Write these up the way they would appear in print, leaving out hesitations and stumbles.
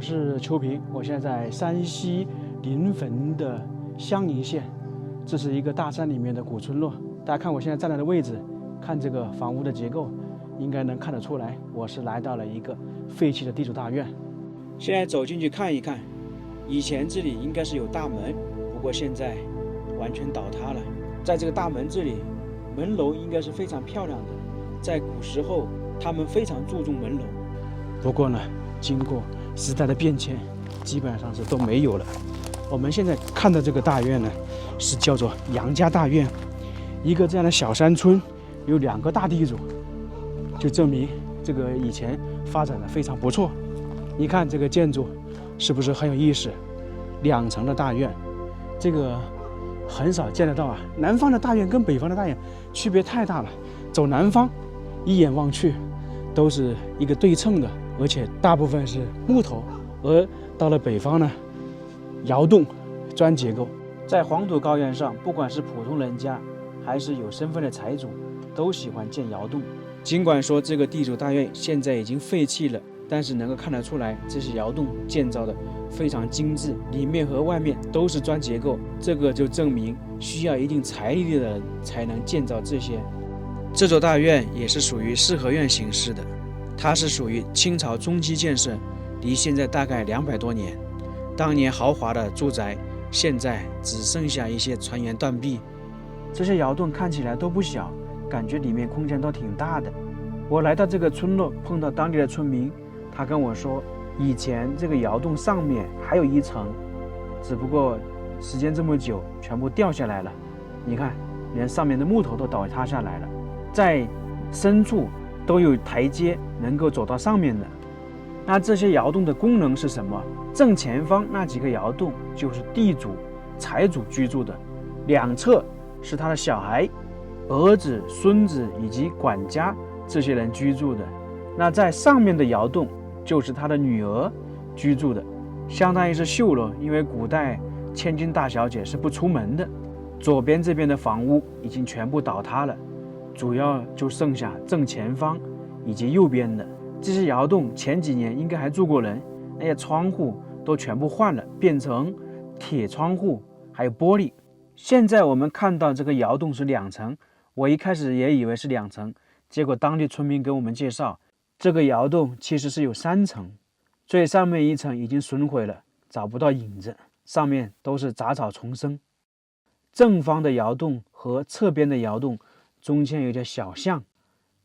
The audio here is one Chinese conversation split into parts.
是邱平，我现在在山西临汾的襄宁县，这是一个大山里面的古村落。大家看我现在站在的位置，看这个房屋的结构，应该能看得出来，我是来到了一个废弃的地主大院。现在走进去看一看，以前这里应该是有大门，不过现在完全倒塌了。在这个大门这里，门楼应该是非常漂亮的，在古时候他们非常注重门楼。不过呢，经过时代的变迁，基本上是都没有了。我们现在看的这个大院呢，是叫做杨家大院。一个这样的小山村，有2个大地主，就证明这个以前发展的非常不错。你看这个建筑是不是很有意思？2层的大院，这个很少见得到啊。南方的大院跟北方的大院区别太大了。走南方，一眼望去都是一个对称的，而且大部分是木头，而到了北方呢，窑洞、砖结构。在黄土高原上，不管是普通人家还是有身份的财主，都喜欢建窑洞。尽管说这个地主大院现在已经废弃了，但是能够看得出来，这些窑洞建造的非常精致，里面和外面都是砖结构。这个就证明需要一定财力的人才能建造这些。这座大院也是属于四合院形式的，它是属于清朝中期建设，离现在大概200多年。当年豪华的住宅，现在只剩下一些残垣断壁。这些窑洞看起来都不小，感觉里面空间都挺大的。我来到这个村落，碰到当地的村民，他跟我说，以前这个窑洞上面还有1层，只不过时间这么久，全部掉下来了。你看，连上面的木头都倒塌下来了，在深处都有台阶能够走到上面的。那这些窑洞的功能是什么？正前方那几个窑洞就是地主、财主居住的，2侧是他的小孩、儿子、孙子以及管家这些人居住的。那在上面的窑洞就是他的女儿居住的，相当于是绣楼，因为古代千金大小姐是不出门的。左边这边的房屋已经全部倒塌了，主要就剩下正前方以及右边的这些窑洞。前几年应该还住过人，那些窗户都全部换了，变成铁窗户还有玻璃。现在我们看到这个窑洞是2层，我一开始也以为是2层，结果当地村民给我们介绍，这个窑洞其实是有3层，最上面1层已经损毁了，找不到影子，上面都是杂草丛生。正方的窑洞和侧边的窑洞中间有条小巷，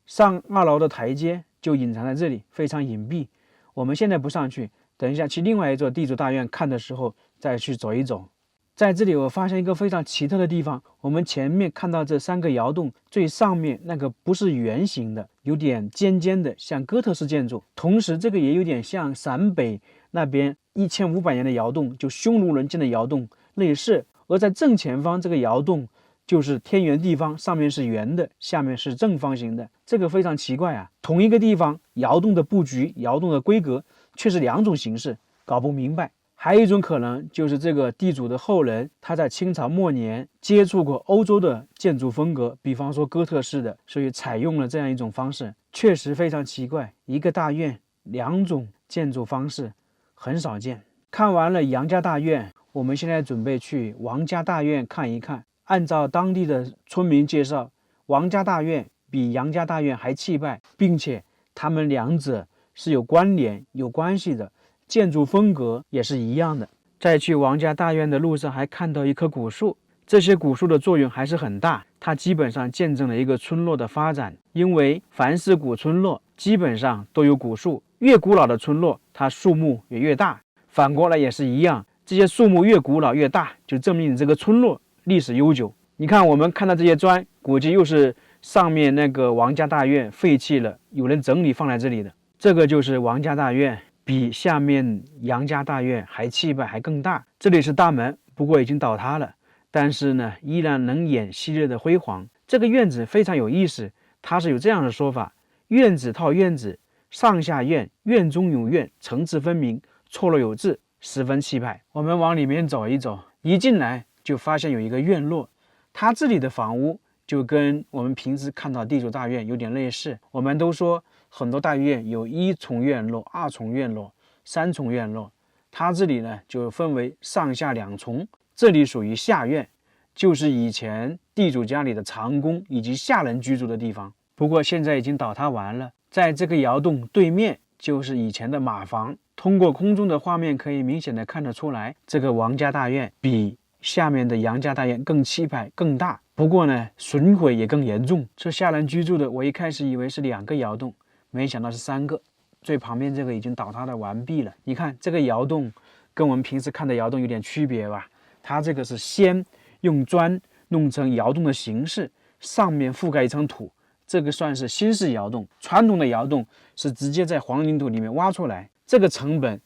上2楼的台阶就隐藏在这里，非常隐蔽。我们现在不上去，等一下去另外一座地主大院看的时候再去走一走。在这里我发现一个非常奇特的地方，我们前面看到这3个窑洞，最上面那个不是圆形的，有点尖尖的，像哥特式建筑，同时这个也有点像陕北那边1500年的窑洞，就匈奴人建的窑洞类似。而在正前方这个窑洞就是天圆地方，上面是圆的，下面是正方形的，这个非常奇怪啊！同一个地方，窑洞的布局、窑洞的规格却是2种形式，搞不明白。还有一种可能就是这个地主的后人，他在清朝末年接触过欧洲的建筑风格，比方说哥特式的，所以采用了这样一种方式，确实非常奇怪。一个大院2种建筑方式很少见。看完了杨家大院，我们现在准备去王家大院看一看。按照当地的村民介绍，王家大院比杨家大院还气派，并且他们2者是有关联、有关系的，建筑风格也是一样的。在去王家大院的路上还看到一棵古树，这些古树的作用还是很大，它基本上见证了一个村落的发展。因为凡是古村落基本上都有古树，越古老的村落它树木也越大，反过来也是一样，这些树木越古老越大，就证明你这个村落历史悠久。你看我们看到这些砖，估计又是上面那个王家大院废弃了，有人整理放在这里的。这个就是王家大院，比下面杨家大院还气派，还更大。这里是大门，不过已经倒塌了，但是呢依然能掩昔日的辉煌。这个院子非常有意思，它是有这样的说法：院子套院子，上下院，院中有院，层次分明，错落有致，十分气派。我们往里面走一走，一进来就发现有一个院落，它这里的房屋就跟我们平时看到地主大院有点类似。我们都说很多大院有1重院落、2重院落、3重院落，它这里呢就分为上下2重，这里属于下院，就是以前地主家里的长工以及下人居住的地方。不过现在已经倒塌完了，在这个窑洞对面就是以前的马房。通过空中的画面可以明显的看得出来，这个王家大院比下面的杨家大院更气派更大，不过呢损毁也更严重。这下人居住的，我一开始以为是2个窑洞，没想到是3个。最旁边这个已经倒塌的完毕了。你看这个窑洞跟我们平时看的窑洞有点区别吧？它这个是先用砖弄成窑洞的形式，上面覆盖一层土，这个算是新式窑洞。传统的窑洞是直接在黄泥土里面挖出来，这个成本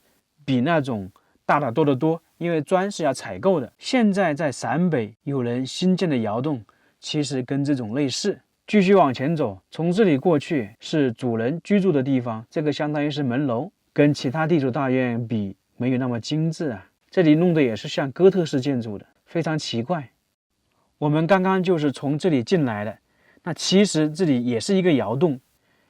比那种大得多得多，因为砖是要采购的。现在在陕北有人新建的窑洞，其实跟这种类似。继续往前走，从这里过去是主人居住的地方，这个相当于是门楼，跟其他地主大院比没有那么精致啊。这里弄的也是像哥特式建筑的，非常奇怪。我们刚刚就是从这里进来的，那其实这里也是一个窑洞，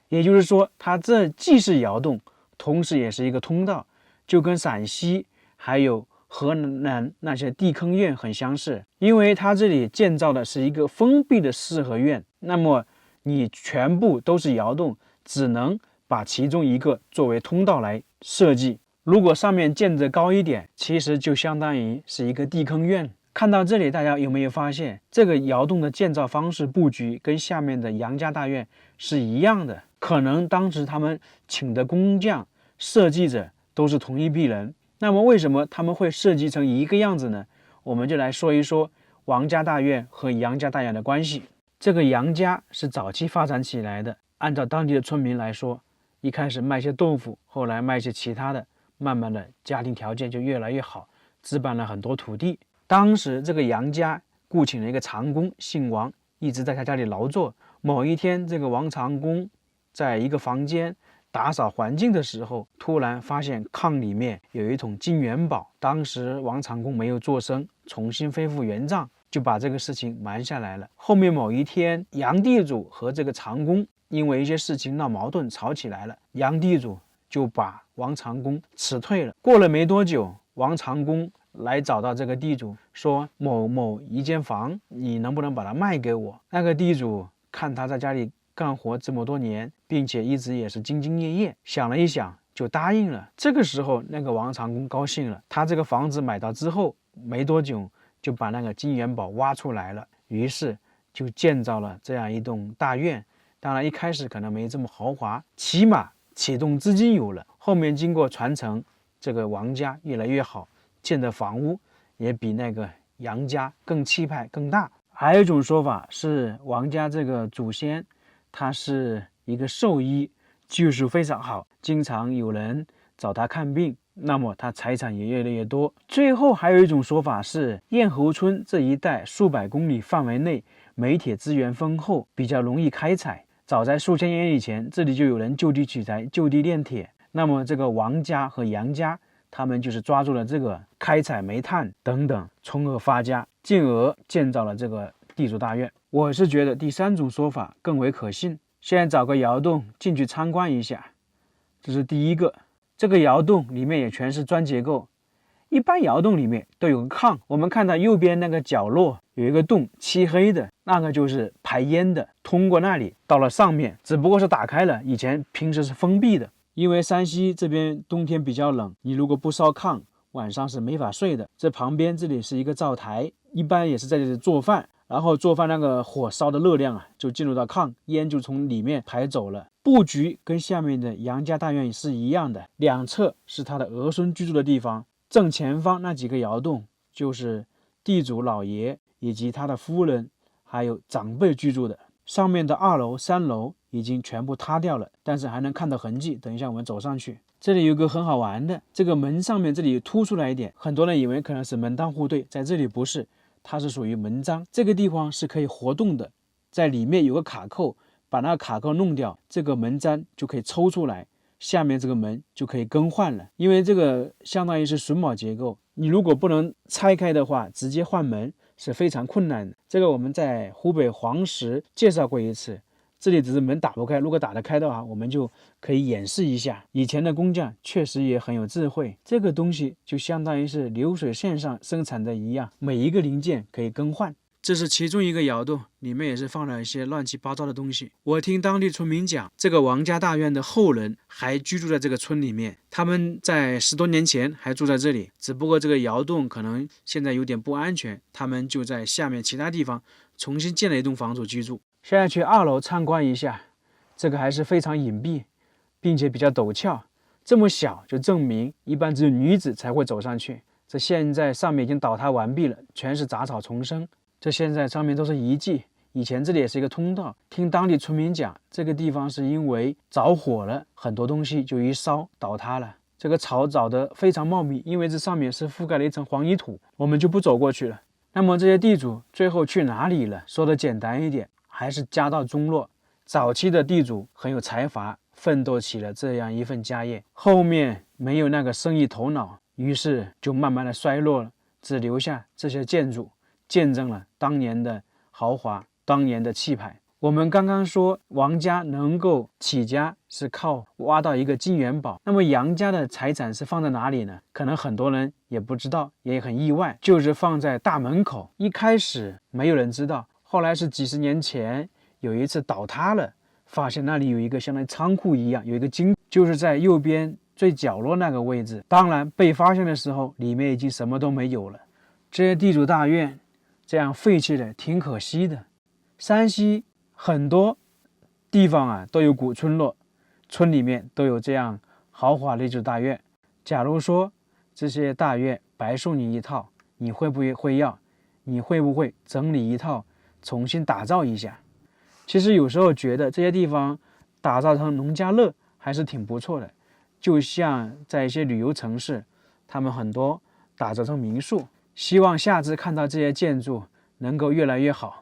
也就是说它这既是窑洞，同时也是一个通道，就跟陕西还有河南那些地坑院很相似。因为它这里建造的是一个封闭的四合院，那么你全部都是窑洞，只能把其中一个作为通道来设计。如果上面建得高一点，其实就相当于是一个地坑院。看到这里，大家有没有发现这个窑洞的建造方式布局跟下面的杨家大院是一样的？可能当时他们请的工匠设计者都是同一批人。那么为什么他们会设计成一个样子呢？我们就来说一说王家大院和杨家大院的关系。这个杨家是早期发展起来的，按照当地的村民来说，一开始卖些豆腐，后来卖些其他的，慢慢的家庭条件就越来越好，置办了很多土地。当时这个杨家雇请了一个长工，姓王，一直在他家里劳作。某一天，这个王长工在一个房间打扫环境的时候，突然发现炕里面有一桶金元宝。当时王长工没有做声，重新恢复原状，就把这个事情瞒下来了。后面某一天，杨地主和这个长工因为一些事情闹矛盾，吵起来了，杨地主就把王长工辞退了。过了没多久，王长工来找到这个地主说，某某一间房，你能不能把它卖给我？那个地主看他在家里干活这么多年，并且一直也是兢兢业业，想了一想就答应了。这个时候那个王长工高兴了，他这个房子买到之后没多久就把那个金元宝挖出来了，于是就建造了这样一栋大院。当然一开始可能没这么豪华，起码启动资金有了，后面经过传承，这个王家越来越好，建的房屋也比那个杨家更气派更大。还有一种说法是王家这个祖先他是一个兽医，技术非常好，经常有人找他看病，那么他财产也越来越多。最后还有一种说法是燕侯村这一带数百公里范围内煤铁资源丰厚，比较容易开采。早在数千年以前，这里就有人就地取材，就地炼铁。那么这个王家和杨家他们就是抓住了这个开采煤炭等等，从而发家，进而建造了这个地主大院。我是觉得第3种说法更为可信。现在找个窑洞进去参观一下，这是第一个。这个窑洞里面也全是砖结构，一般窑洞里面都有个炕，我们看到右边那个角落有一个洞，漆黑的，那个就是排烟的，通过那里到了上面，只不过是打开了，以前平时是封闭的。因为山西这边冬天比较冷，你如果不烧炕，晚上是没法睡的。这旁边这里是一个灶台，一般也是在这里做饭，然后做饭那个火烧的热量就进入到炕，烟就从里面排走了。布局跟下面的杨家大院是一样的，两侧是他的儿孙居住的地方，正前方那几个窑洞就是地主老爷以及他的夫人还有长辈居住的。上面的2楼、3楼已经全部塌掉了，但是还能看到痕迹。等一下我们走上去，这里有个很好玩的，这个门上面这里凸出来一点，很多人以为可能是门当户对，在这里不是，它是属于门章，这个地方是可以活动的，在里面有个卡扣，把那个卡扣弄掉，这个门章就可以抽出来，下面这个门就可以更换了。因为这个相当于是榫卯结构，你如果不能拆开的话，直接换门是非常困难的。这个我们在湖北黄石介绍过一次，这里只是门打不开，如果打得开的话，我们就可以演示一下。以前的工匠确实也很有智慧，这个东西就相当于是流水线上生产的一样，每一个零件可以更换。这是其中一个窑洞，里面也是放了一些乱七八糟的东西。我听当地村民讲，这个王家大院的后人还居住在这个村里面，他们在10多年前还住在这里，只不过这个窑洞可能现在有点不安全，他们就在下面其他地方重新建了一栋房子居住。现在去2楼参观一下，这个还是非常隐蔽，并且比较陡峭，这么小就证明一般只有女子才会走上去。这现在上面已经倒塌完毕了，全是杂草丛生。这现在上面都是遗迹，以前这里也是一个通道。听当地村民讲，这个地方是因为着火了，很多东西就一烧倒塌了。这个草长得非常茂密，因为这上面是覆盖了一层黄泥土，我们就不走过去了。那么这些地主最后去哪里了？说的简单一点，还是家道中落。早期的地主很有才华，奋斗起了这样一份家业，后面没有那个生意头脑，于是就慢慢的衰落了，只留下这些建筑，见证了当年的豪华，当年的气派。我们刚刚说王家能够起家是靠挖到一个金元宝，那么杨家的财产是放在哪里呢？可能很多人也不知道，也很意外，就是放在大门口。一开始没有人知道，后来是几十年前有一次倒塌了，发现那里有一个相当于仓库一样，有一个金，就是在右边最角落那个位置。当然被发现的时候，里面已经什么都没有了。这些地主大院这样废弃的挺可惜的。山西很多地方啊都有古村落，村里面都有这样豪华的地主大院。假如说这些大院白送你一套，你会不会要？你会不会整理一套，重新打造一下？其实有时候觉得这些地方打造成农家乐还是挺不错的，就像在一些旅游城市，他们很多打造成民宿。希望下次看到这些建筑能够越来越好。